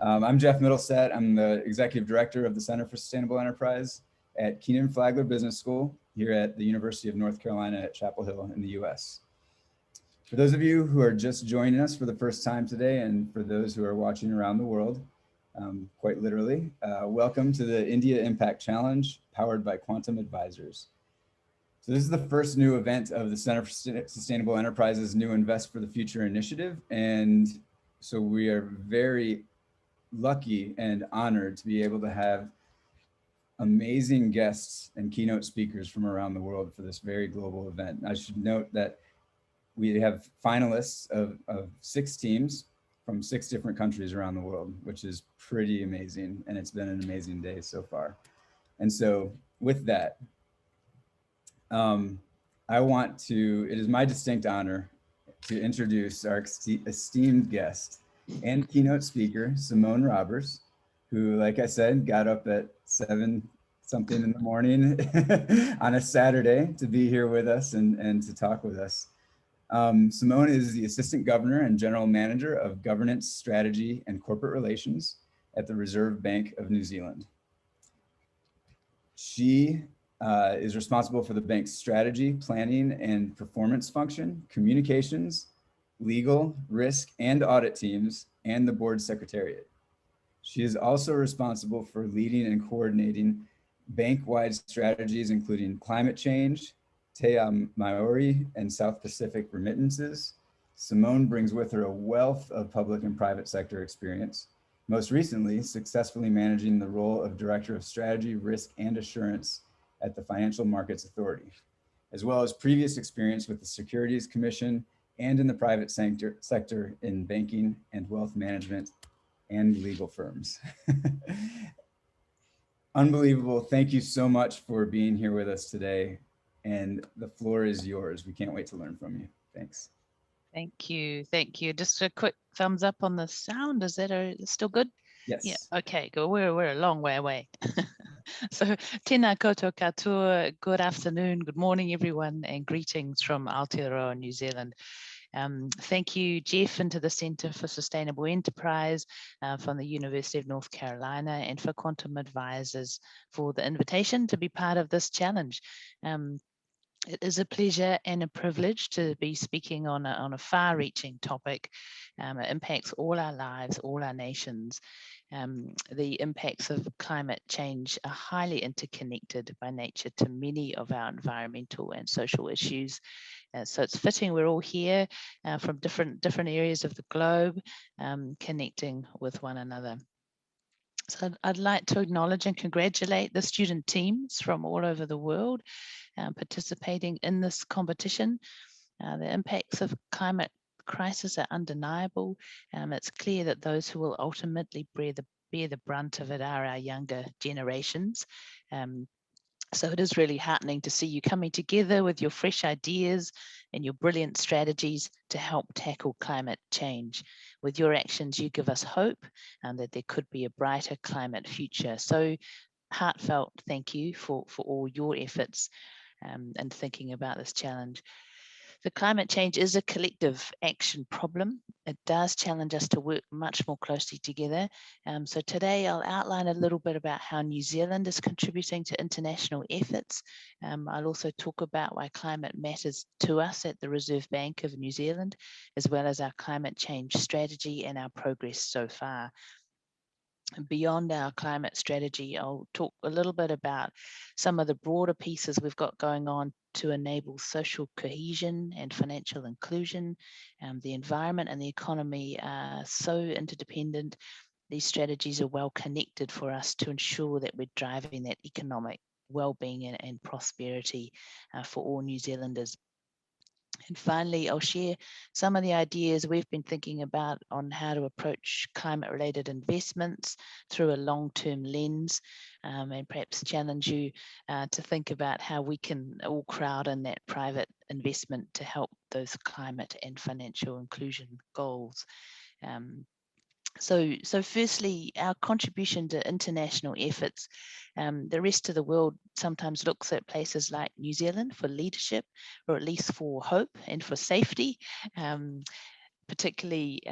I'm Jeff Middleset. I'm the Executive Director of the Center for Sustainable Enterprise at Kenan-Flagler Business School here at the University of North Carolina at Chapel Hill in the US. For those of you who are just joining us for the first time today, and for those who are watching around the world, quite literally, welcome to the India Impact Challenge powered by Quantum Advisors. So this is the first new event of the Center for Sustainable Enterprise's new Invest for the Future initiative. And so we are very lucky and honored to be able to have amazing guests and keynote speakers from around the world for this very global event. I should note that we have finalists of 6 teams from 6 different countries around the world, which is pretty amazing. And it's been an amazing day so far. And so with that, it is my distinct honor to introduce our esteemed guest and keynote speaker, Simone Robbers, who, like I said, got up at 7 something in the morning on a Saturday to be here with us and to talk with us. Simone is the Assistant Governor and General Manager of Governance, Strategy, and Corporate Relations at the Reserve Bank of New Zealand. She is responsible for the bank's strategy, planning, and performance function, communications, legal, risk, and audit teams, and the board secretariat. She is also responsible for leading and coordinating bank-wide strategies, including climate change, Maori, and South Pacific remittances. Simone brings with her a wealth of public and private sector experience, most recently successfully managing the role of Director of Strategy, Risk, and Assurance at the Financial Markets Authority, as well as previous experience with the Securities Commission and in the private sector in banking and wealth management and legal firms. Unbelievable. Thank you so much for being here with us today. And the floor is yours. We can't wait to learn from you. Thanks. Thank you. Thank you. Just a quick thumbs up on the sound. Is that still good? Yes. Yeah. Okay, good. We're a long way away. So, tēnā koutou katoa, good afternoon, good morning, everyone, and greetings from Aotearoa, New Zealand. Thank you, Jeff, and to the Centre for Sustainable Enterprise from the University of North Carolina, and for Quantum Advisors for the invitation to be part of this challenge. It is a pleasure and a privilege to be speaking on a far-reaching topic. It impacts all our lives, all our nations. The impacts of climate change are highly interconnected by nature to many of our environmental and social issues. So it's fitting we're all here from different areas of the globe, connecting with one another. So I'd like to acknowledge and congratulate the student teams from all over the world participating in this competition. The impacts of climate crisis are undeniable. It's clear that those who will ultimately bear the brunt of it are our younger generations. So it is really heartening to see you coming together with your fresh ideas and your brilliant strategies to help tackle climate change. With your actions, you give us hope that there could be a brighter climate future. So heartfelt thank you for all your efforts and thinking about this challenge. The climate change is a collective action problem. It does challenge us to work much more closely together. So today I'll outline a little bit about how New Zealand is contributing to international efforts. I'll also talk about why climate matters to us at the Reserve Bank of New Zealand, as well as our climate change strategy and our progress so far. Beyond our climate strategy, I'll talk a little bit about some of the broader pieces we've got going on to enable social cohesion and financial inclusion. The environment and the economy are so interdependent. These strategies are well connected for us to ensure that we're driving that economic well-being and prosperity for all New Zealanders. And finally, I'll share some of the ideas we've been thinking about on how to approach climate-related investments through a long-term lens, and perhaps challenge you to think about how we can all crowd in that private investment to help those climate and financial inclusion goals. So firstly, our contribution to international efforts. The rest of the world sometimes looks at places like New Zealand for leadership, or at least for hope and for safety, particularly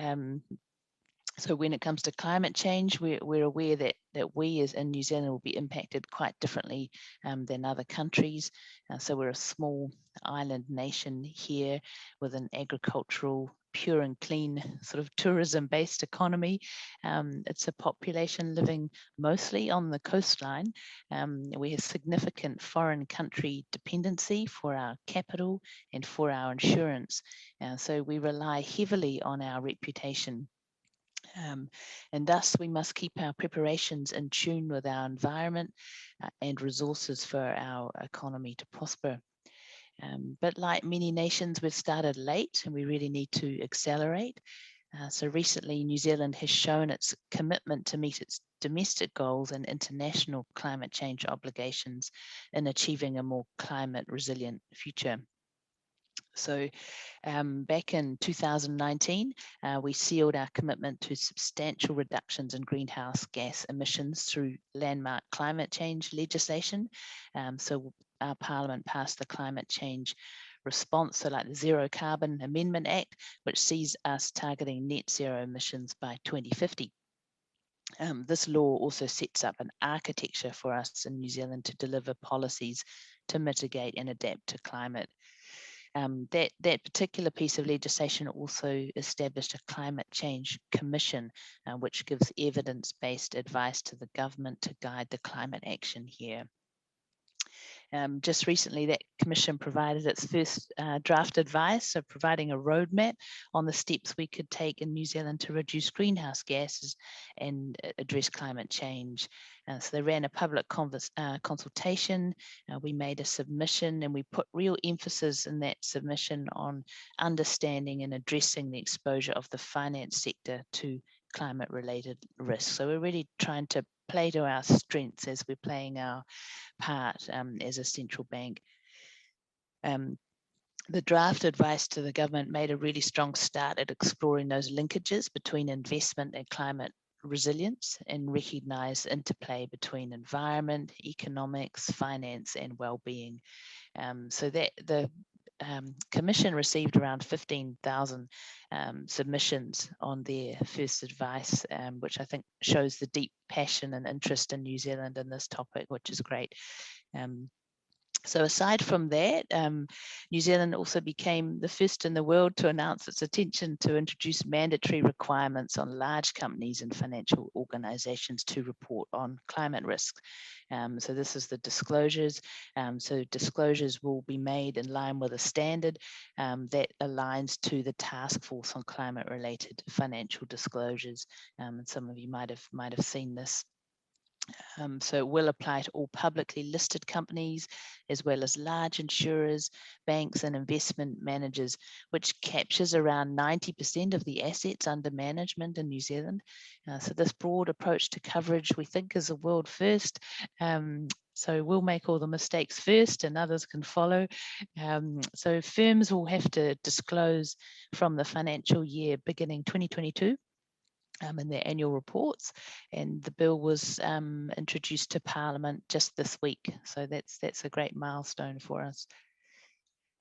So when it comes to climate change, we're aware that we as in New Zealand will be impacted quite differently than other countries. So we're a small island nation here with an agricultural, pure and clean sort of tourism-based economy. It's a population living mostly on the coastline. We have significant foreign country dependency for our capital and for our insurance. So we rely heavily on our reputation. And thus we must keep our preparations in tune with our environment and resources for our economy to prosper. But like many nations, we've started late and we really need to accelerate. So recently, New Zealand has shown its commitment to meet its domestic goals and international climate change obligations in achieving a more climate resilient future. So back in 2019, we sealed our commitment to substantial reductions in greenhouse gas emissions through landmark climate change legislation. So our Parliament passed the Climate Change Response, so like the Zero Carbon Amendment Act, which sees us targeting net zero emissions by 2050. This law also sets up an architecture for us in New Zealand to deliver policies to mitigate and adapt to climate. That particular piece of legislation also established a climate change commission, which gives evidence-based advice to the government to guide the climate action here. Just recently, that commission provided its first draft advice, so providing a roadmap on the steps we could take in New Zealand to reduce greenhouse gases and address climate change. So they ran a public consultation, we made a submission, and we put real emphasis in that submission on understanding and addressing the exposure of the finance sector to climate-related risks. So we're really trying to play to our strengths as we're playing our part as a central bank. The draft advice to the government made a really strong start at exploring those linkages between investment and climate resilience and recognize interplay between environment, economics, finance, and well-being. So that the Commission received around 15,000 submissions on their first advice, which I think shows the deep passion and interest in New Zealand in this topic, which is great. So aside from that, New Zealand also became the first in the world to announce its intention to introduce mandatory requirements on large companies and financial organizations to report on climate risks. So this is the disclosures. So disclosures will be made in line with a standard that aligns to the Task Force on Climate-Related Financial Disclosures. And some of you might have seen this. So it will apply to all publicly listed companies, as well as large insurers, banks, and investment managers, which captures around 90% of the assets under management in New Zealand. So this broad approach to coverage, we think, is a world first. So we'll make all the mistakes first and others can follow. So firms will have to disclose from the financial year beginning 2022. In their annual reports, and the bill was introduced to Parliament just this week. So that's a great milestone for us.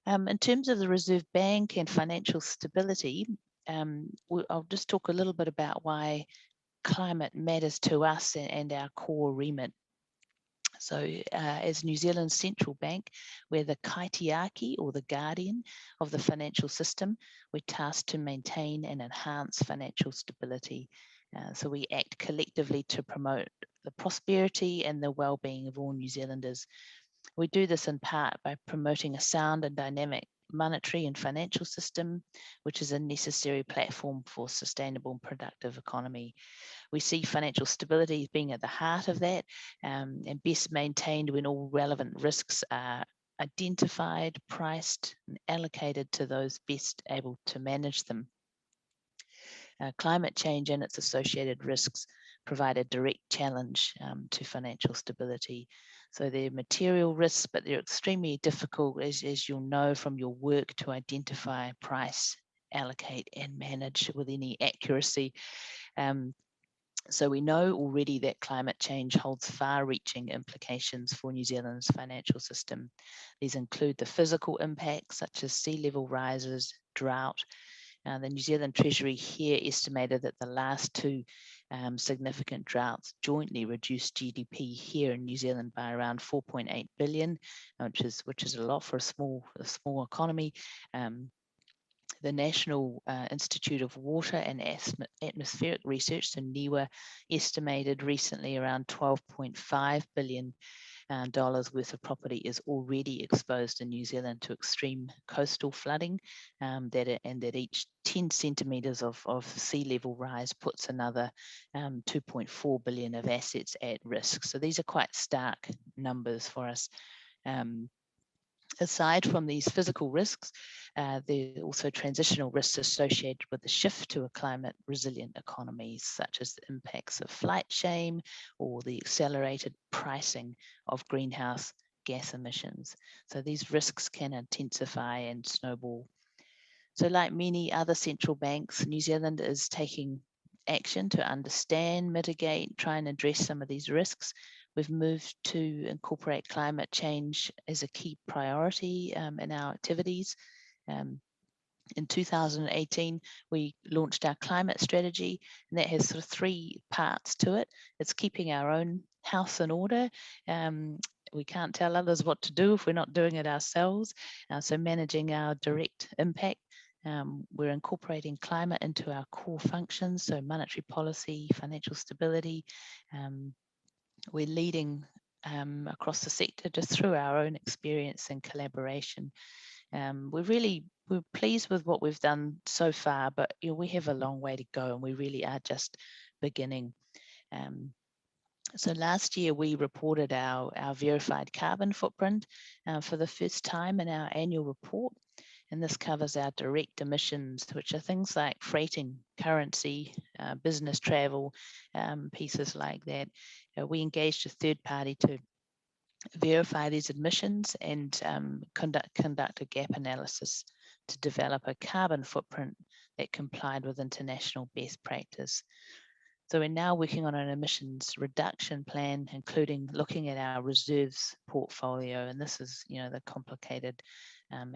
In terms of the Reserve Bank and financial stability, I'll just talk a little bit about why climate matters to us and our core remit. So as New Zealand's central bank, we're the kaitiaki, or the guardian of the financial system. We're tasked to maintain and enhance financial stability. So we act collectively to promote the prosperity and the well-being of all New Zealanders. We do this in part by promoting a sound and dynamic monetary and financial system, which is a necessary platform for sustainable and productive economy. We see financial stability as being at the heart of that, and best maintained when all relevant risks are identified, priced, and allocated to those best able to manage them. Climate change and its associated risks provide a direct challenge to financial stability. So they're material risks, but they're extremely difficult, as you'll know from your work, to identify, price, allocate, and manage with any accuracy. So we know already that climate change holds far-reaching implications for New Zealand's financial system. These include the physical impacts, such as sea level rises, drought, The New Zealand Treasury here estimated that the last two significant droughts jointly reduced GDP here in New Zealand by around 4.8 billion, which is a lot for a small economy. The National Institute of Water and Atmospheric Research, so NIWA, estimated recently around $12.5 billion worth of property is already exposed in New Zealand to extreme coastal flooding, that each 10 centimetres of sea level rise puts another 2.4 billion of assets at risk. So these are quite stark numbers for us. Aside from these physical risks, there are also transitional risks associated with the shift to a climate resilient economy, such as the impacts of flight shame or the accelerated pricing of greenhouse gas emissions. So these risks can intensify and snowball. So like many other central banks, New Zealand is taking action to understand, mitigate, try and address some of these risks. We've moved to incorporate climate change as a key priority in our activities. In 2018, we launched our climate strategy, and that has sort of three parts to it. It's keeping our own house in order. We can't tell others what to do if we're not doing it ourselves. So managing our direct impact. We're incorporating climate into our core functions, so monetary policy, financial stability. We're leading across the sector just through our own experience and collaboration. We're pleased with what we've done so far, but we have a long way to go, and we really are just beginning. So last year we reported our verified carbon footprint for the first time in our annual report. And this covers our direct emissions, which are things like freighting, currency, business travel, pieces like that. We engaged a third party to verify these emissions and conduct a gap analysis to develop a carbon footprint that complied with international best practice. So we're now working on an emissions reduction plan, including looking at our reserves portfolio, and this is, the complicated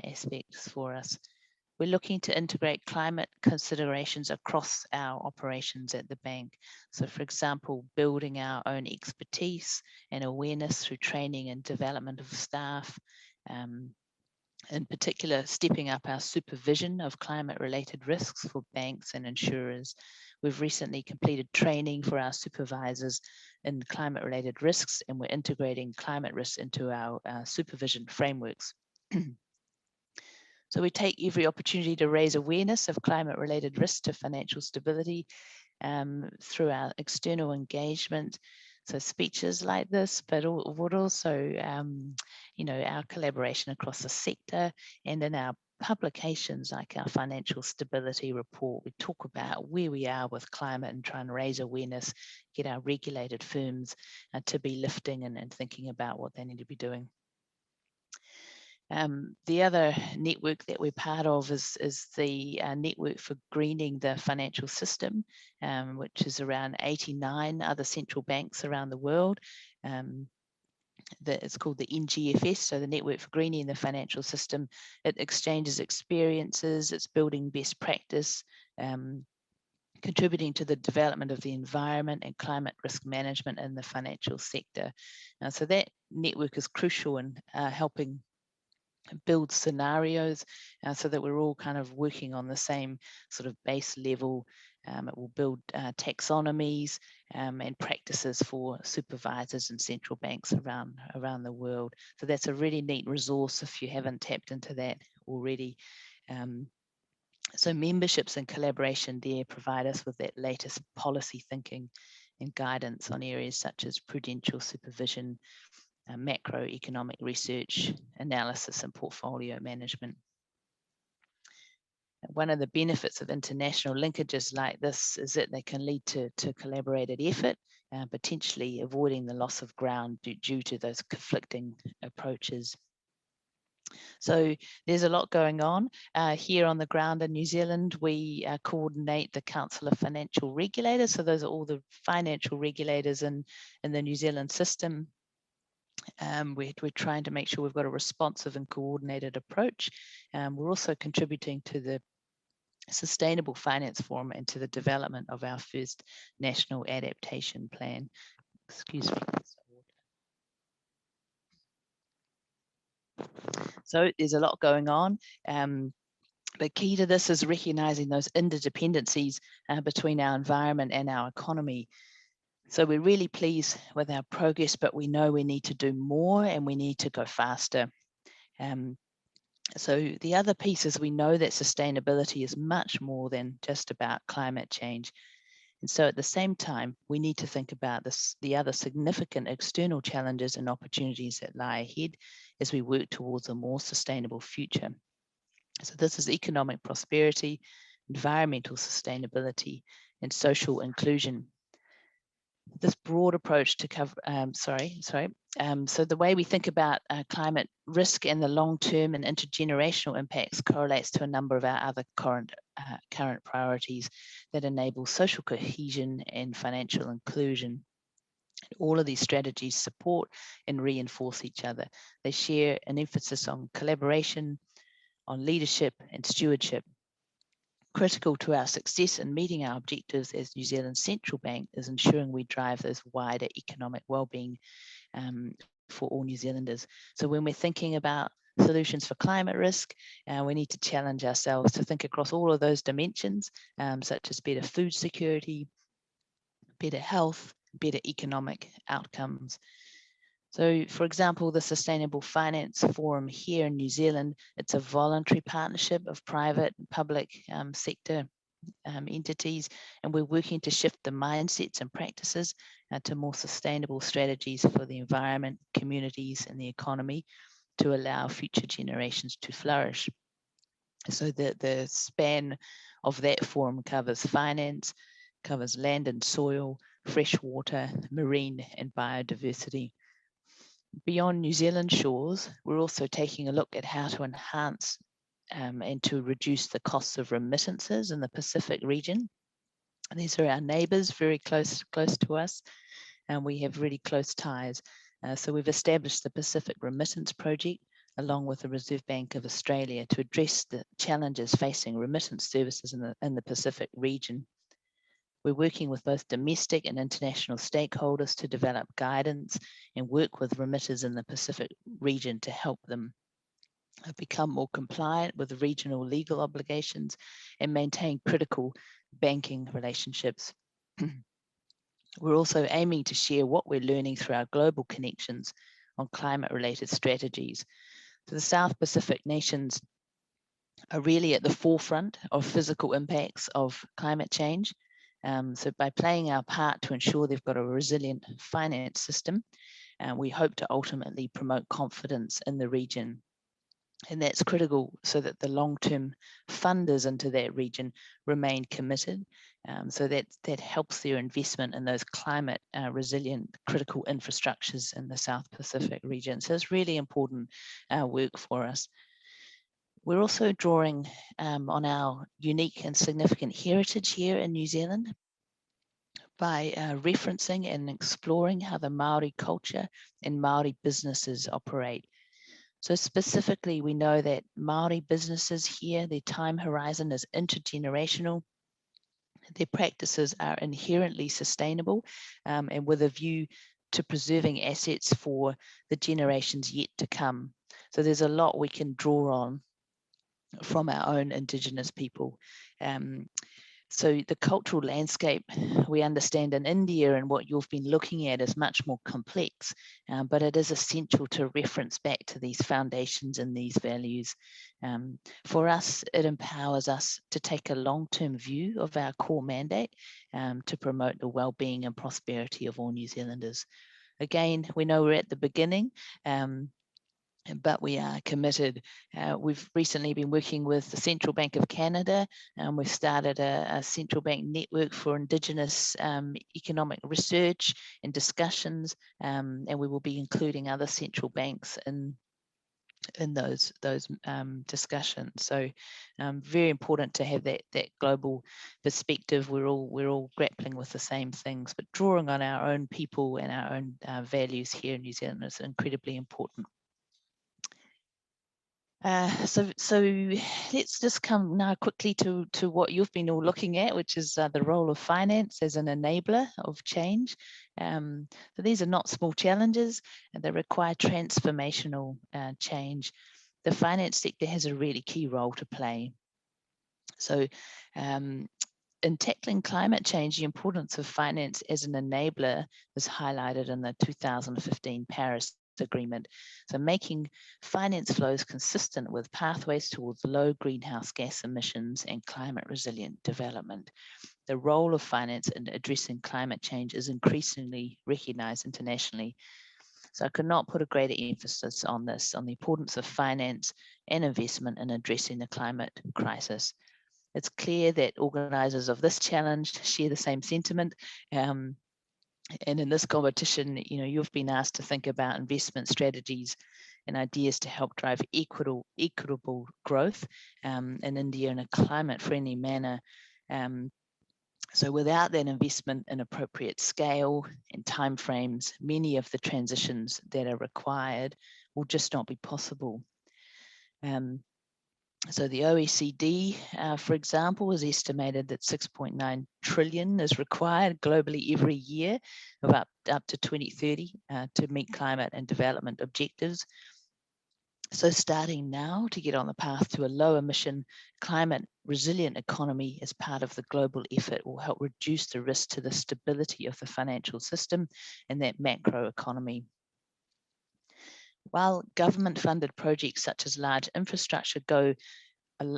aspects for us. We're looking to integrate climate considerations across our operations at the bank. So for example, building our own expertise and awareness through training and development of staff. In particular, stepping up our supervision of climate-related risks for banks and insurers. We've recently completed training for our supervisors in climate-related risks, and we're integrating climate risks into our supervision frameworks. So we take every opportunity to raise awareness of climate-related risks to financial stability through our external engagement. So speeches like this, but would also, our collaboration across the sector, and in our publications like our financial stability report, we talk about where we are with climate and try and raise awareness, get our regulated firms to be lifting and thinking about what they need to be doing. The other network that we're part of is the network for greening the financial system, which is around 89 other central banks around the world. It's called the NGFS, so the Network for Greening the Financial System. It exchanges experiences, it's building best practice, contributing to the development of the environment and climate risk management in the financial sector. So that network is crucial in helping build scenarios so that we're all kind of working on the same sort of base level. It will build taxonomies and practices for supervisors and central banks around the world. So that's a really neat resource if you haven't tapped into that already. So memberships and collaboration there provide us with that latest policy thinking and guidance on areas such as prudential supervision, macroeconomic research, analysis, and portfolio management. One of the benefits of international linkages like this is that they can lead to collaborated effort, potentially avoiding the loss of ground due to those conflicting approaches. So there's a lot going on here on the ground in New Zealand. We coordinate the Council of Financial Regulators. So those are all the financial regulators in the New Zealand system. We're trying to make sure we've got a responsive and coordinated approach. We're also contributing to the Sustainable Finance Forum and to the development of our first National Adaptation Plan. Excuse me. So there's a lot going on. But key to this is recognizing those interdependencies between our environment and our economy. So we're really pleased with our progress, but we know we need to do more and we need to go faster. So the other piece is we know that sustainability is much more than just about climate change. And so at the same time, we need to think about the other significant external challenges and opportunities that lie ahead as we work towards a more sustainable future. So this is economic prosperity, environmental sustainability, and social inclusion. This broad approach to cover, so the way we think about climate risk and the long-term and intergenerational impacts correlates to a number of our other current priorities that enable social cohesion and financial inclusion. All of these strategies support and reinforce each other. They share an emphasis on collaboration, on leadership and stewardship. Critical to our success in meeting our objectives as New Zealand's central bank is ensuring we drive this wider economic well-being for all New Zealanders. So when we're thinking about solutions for climate risk, we need to challenge ourselves to think across all of those dimensions, such as better food security, better health, better economic outcomes. So, for example, the Sustainable Finance Forum here in New Zealand, it's a voluntary partnership of private and public sector entities, and we're working to shift the mindsets and practices to more sustainable strategies for the environment, communities, and the economy to allow future generations to flourish. So the span of that forum covers finance, covers land and soil, fresh water, marine, and biodiversity. Beyond New Zealand shores, we're also taking a look at how to enhance and to reduce the costs of remittances in the Pacific region. And these are our neighbours, very close to us, and we have really close ties. So we've established the Pacific Remittance Project along with the Reserve Bank of Australia to address the challenges facing remittance services in the Pacific region. We're working with both domestic and international stakeholders to develop guidance and work with remitters in the Pacific region to help them become more compliant with regional legal obligations and maintain critical banking relationships. We're also aiming to share what we're learning through our global connections on climate-related strategies. So the South Pacific nations are really at the forefront of physical impacts of climate change. So by playing our part to ensure they've got a resilient finance system, we hope to ultimately promote confidence in the region. And that's critical so that the long-term funders into that region remain committed. So that helps their investment in those climate resilient critical infrastructures in the South Pacific region. So it's really important work for us. We're also drawing on our unique and significant heritage here in New Zealand by referencing and exploring how the Māori culture and Māori businesses operate. So specifically, we know that Māori businesses here, their time horizon is intergenerational. Their practices are inherently sustainable and with a view to preserving assets for the generations yet to come. So there's a lot we can draw on from our own Indigenous people. So the cultural landscape we understand in India and what you've been looking at is much more complex, but it is essential to reference back to these foundations and these values. For us, it empowers us to take a long-term view of our core mandate to promote the well-being and prosperity of all New Zealanders. Again, we know we're at the beginning, but we are committed. We've recently been working with the Central Bank of Canada, and we've started a central bank network for Indigenous economic research and discussions, and we will be including other central banks in those discussions. So very important to have that global perspective. We're all grappling with the same things, but drawing on our own people and our own values here in New Zealand is incredibly important. So let's just come now quickly to what you've been all looking at, which is the role of finance as an enabler of change. So these are not small challenges, and they require transformational change. The finance sector has a really key role to play. So in tackling climate change, the importance of finance as an enabler is highlighted in the 2015 Paris Agreement. So making finance flows consistent with pathways towards low greenhouse gas emissions and climate resilient development. The role of finance in addressing climate change is increasingly recognized internationally. So I could not put a greater emphasis on this, on the importance of finance and investment in addressing the climate crisis. It's clear that organisers of this challenge share the same sentiment. And in this competition, you've been asked to think about investment strategies and ideas to help drive equitable growth in India in a climate-friendly manner. So without that investment in appropriate scale and timeframes, many of the transitions that are required will just not be possible. So the OECD, for example, has estimated that 6.9 trillion is required globally every year of up to 2030 to meet climate and development objectives. So starting now to get on the path to a low emission, climate resilient economy as part of the global effort will help reduce the risk to the stability of the financial system and that macro economy. While government funded projects such as large infrastructure go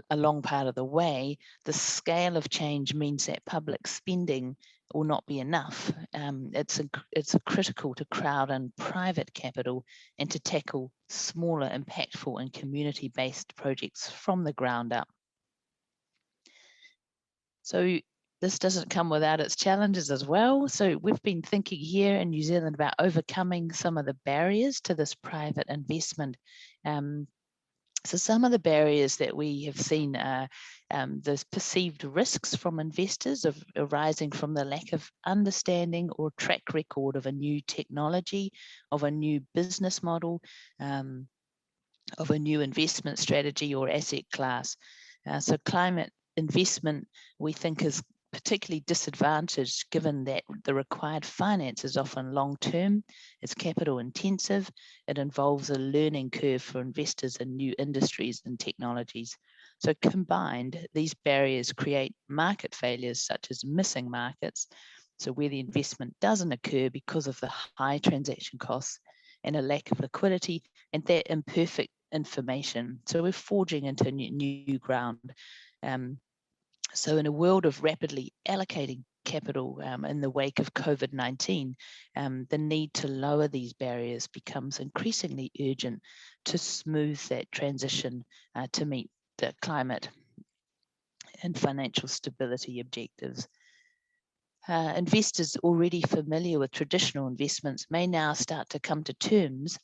a long part of the way, the scale of change means that public spending will not be enough. It's critical to crowd in private capital and to tackle smaller, impactful and community-based projects from the ground up. So this doesn't come without its challenges as well. So we've been thinking here in New Zealand about overcoming some of the barriers to this private investment. So some of the barriers that we have seen are those perceived risks from investors arising from the lack of understanding or track record of a new technology, of a new business model, of a new investment strategy or asset class. So climate investment, we think, is particularly disadvantaged given that the required finance is often long-term, it's capital intensive, it involves a learning curve for investors in new industries and technologies. So combined, these barriers create market failures such as missing markets, so where the investment doesn't occur because of the high transaction costs and a lack of liquidity and that imperfect information. So we're forging into new ground. So in a world of rapidly allocating capital in the wake of COVID-19, the need to lower these barriers becomes increasingly urgent to smooth that transition to meet the climate and financial stability objectives. Investors already familiar with traditional investments may now start to come to terms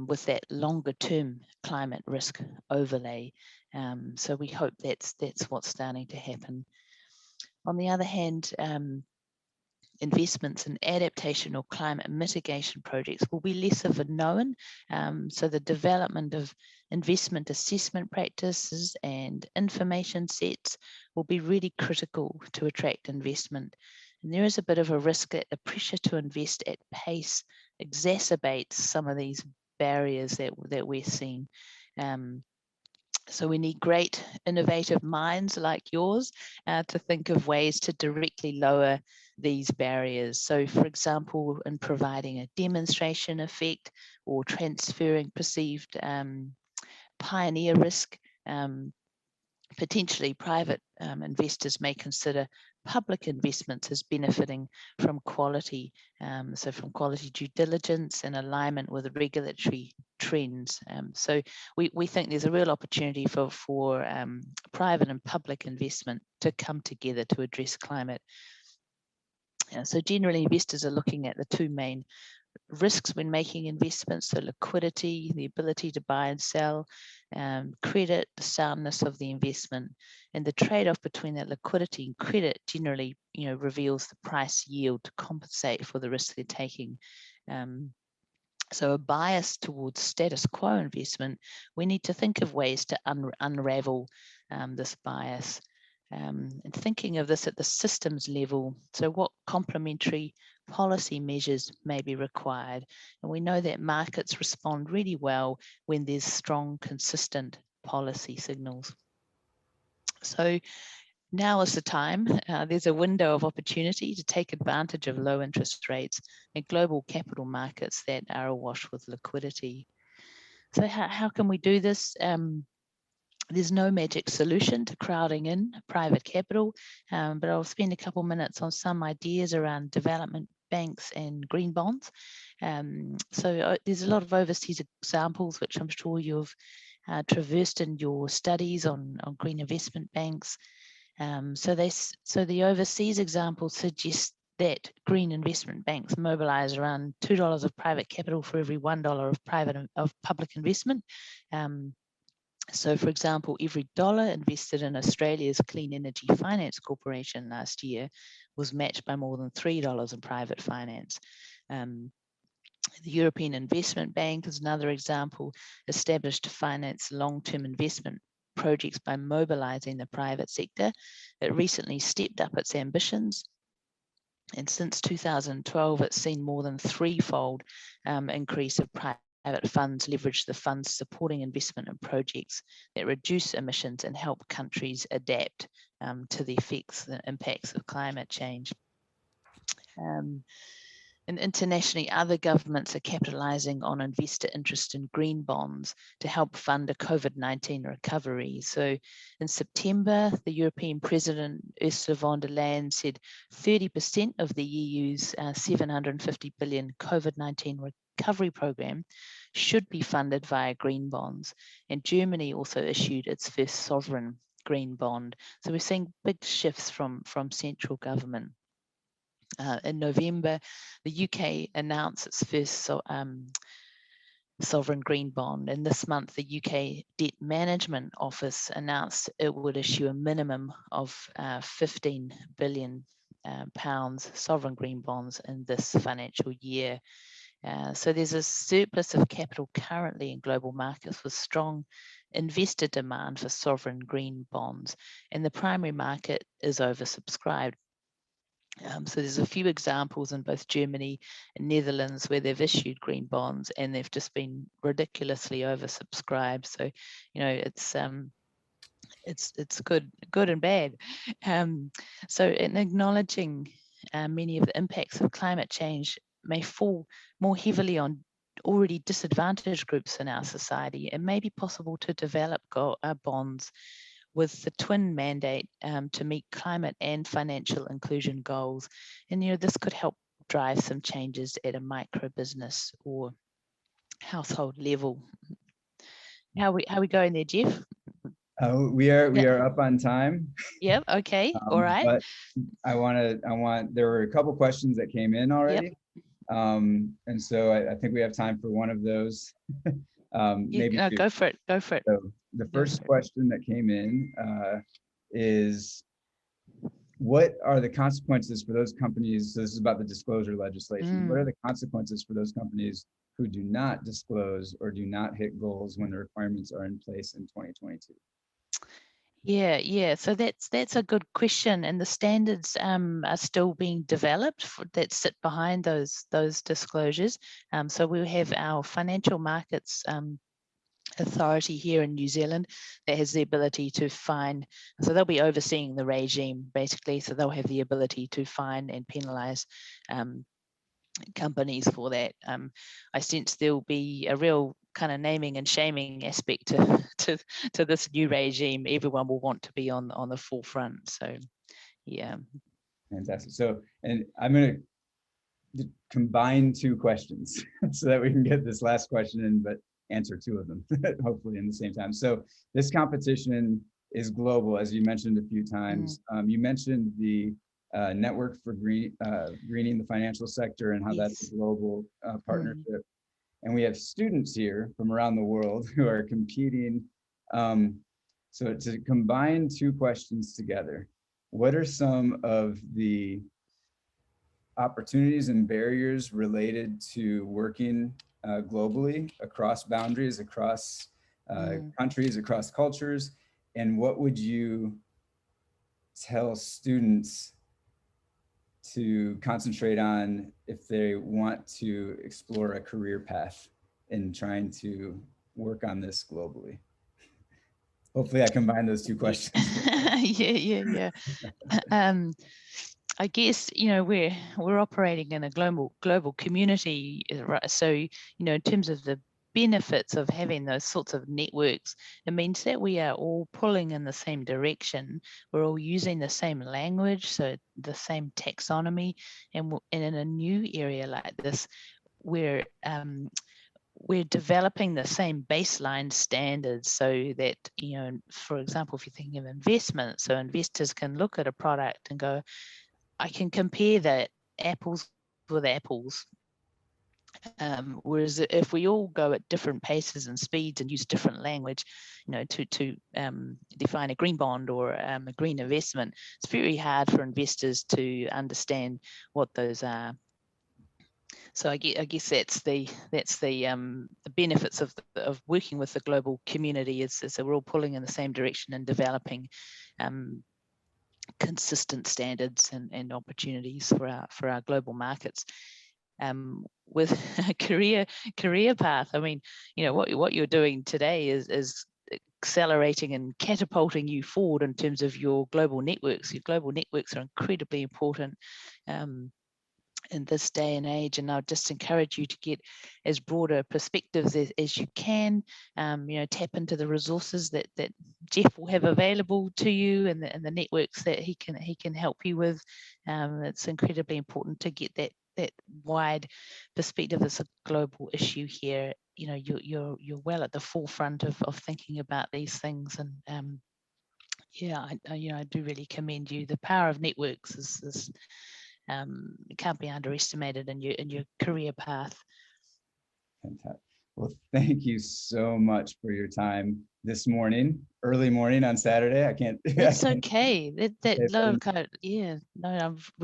with that longer term climate risk overlay. So we hope that's what's starting to happen. On the other hand, investments in adaptation or climate mitigation projects will be less of a known. So the development of investment assessment practices and information sets will be really critical to attract investment. And there is a bit of a risk that the pressure to invest at pace exacerbates some of these barriers that we're seeing. So we need great innovative minds like yours to think of ways to directly lower these barriers. So for example, in providing a demonstration effect or transferring perceived pioneer risk, potentially private investors may consider public investments as benefiting from quality, so from quality due diligence and alignment with regulatory trends. So we think there's a real opportunity for private and public investment to come together to address climate. So generally investors are looking at the two main risks when making investments, so liquidity, the ability to buy and sell, credit, the soundness of the investment, and the trade-off between that liquidity and credit generally, reveals the price yield to compensate for the risk they're taking. So a bias towards status quo investment, we need to think of ways to unravel this bias. And thinking of this at the systems level, so what complementary policy measures may be required? And we know that markets respond really well when there's strong, consistent policy signals. So now is the time. There's a window of opportunity to take advantage of low interest rates and global capital markets that are awash with liquidity. So how can we do this? There's no magic solution to crowding in private capital, but I'll spend a couple minutes on some ideas around development banks and green bonds. There's a lot of overseas examples, which I'm sure you've traversed in your studies on green investment banks. So the overseas example suggests that green investment banks mobilize around $2 of private capital for every $1 of public investment. So for example, every dollar invested in Australia's Clean Energy Finance Corporation last year was matched by more than $3 in private finance. The European Investment Bank is another example, established to finance long-term investment projects by mobilizing the private sector. It recently stepped up its ambitions, and since 2012, it's seen more than threefold increase of private funds leverage the funds supporting investment in projects that reduce emissions and help countries adapt to the impacts of climate change. And internationally, other governments are capitalizing on investor interest in green bonds to help fund a COVID-19 recovery. So in September, the European President, Ursula von der Leyen, said 30% of the EU's 750 billion COVID-19 recovery program should be funded via green bonds. And Germany also issued its first sovereign green bond. So we're seeing big shifts from central government. In November, the UK announced its first sovereign green bond, and this month the UK Debt Management Office announced it would issue a minimum of 15 billion pounds sovereign green bonds in this financial year. So there's a surplus of capital currently in global markets with strong investor demand for sovereign green bonds, and the primary market is oversubscribed. So there's a few examples in both Germany and Netherlands where they've issued green bonds and they've just been ridiculously oversubscribed. So, you know, it's good and bad. So in acknowledging many of the impacts of climate change may fall more heavily on already disadvantaged groups in our society, it may be possible to develop bonds with the twin mandate to meet climate and financial inclusion goals. And, you know, this could help drive some changes at a micro business or household level. How we going there, Jeff? We are up on time. Yep. Okay. All right. But there were a couple questions that came in already. Yep. And so I think we have time for one of those. Maybe two. Go for it. Go for it. So the first question that came in is, what are the consequences for those companies? So this is about the disclosure legislation. What are the consequences for those companies who do not disclose or do not hit goals when the requirements are in place in 2022? Yeah. So that's a good question, and the standards are still being developed that sit behind those disclosures. So we'll have our financial markets authority here in New Zealand that has the ability to fine. So they'll be overseeing the regime basically. So they'll have the ability to fine and penalize companies for that. I sense there'll be a real kind of naming and shaming aspect to this new regime. Everyone will want to be on the forefront. So, yeah. Fantastic. So, and I'm going to combine two questions so that we can get this last question in, but answer two of them, hopefully in the same time. So this competition is global, as you mentioned a few times. You mentioned the Network for Greening the Financial Sector and how that's a global partnership. And we have students here from around the world who are competing. So to combine two questions together, what are some of the opportunities and barriers related to working globally, across boundaries, across countries, across cultures? And what would you tell students to concentrate on if they want to explore a career path in trying to work on this globally? Hopefully I combined those two questions. Yeah. I guess, we're operating in a global community, right? So, in terms of the benefits of having those sorts of networks, it means that we are all pulling in the same direction. We're all using the same language, so the same taxonomy, and in a new area like this, we're developing the same baseline standards so that, for example, if you're thinking of investment, so investors can look at a product and go, I can compare that apples with apples. Whereas if we all go at different paces and speeds and use different language, to define a green bond or a green investment, it's very hard for investors to understand what those are. So I guess that's the benefits of working with the global community is that we're all pulling in the same direction and developing consistent standards and opportunities for our global markets. With a career path, I mean, what you're doing today is accelerating and catapulting you forward in terms of your global networks. Your global networks are incredibly important in this day and age, and I'll just encourage you to get as broad a perspectives as you can. Tap into the resources that Jeff will have available to you, and the networks that he can help you with. It's incredibly important to get that wide perspective. It's a global issue here. You're well at the forefront of thinking about these things, and I do really commend you. The power of networks is it can't be underestimated in your career path. Fantastic. Well, thank you so much for your time this morning, early morning on Saturday. That's okay. We're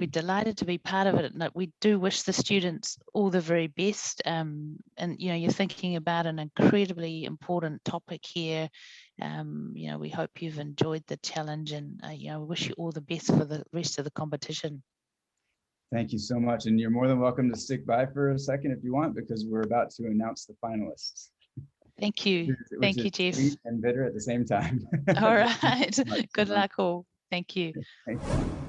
delighted to be part of it. No, we do wish the students all the very best. And you're thinking about an incredibly important topic here. We hope you've enjoyed the challenge, and we wish you all the best for the rest of the competition. Thank you so much. And you're more than welcome to stick by for a second if you want, because we're about to announce the finalists. Thank you. Thank you, Jeff. Sweet and bitter at the same time. All right. Good luck all. Thank you. Thank you.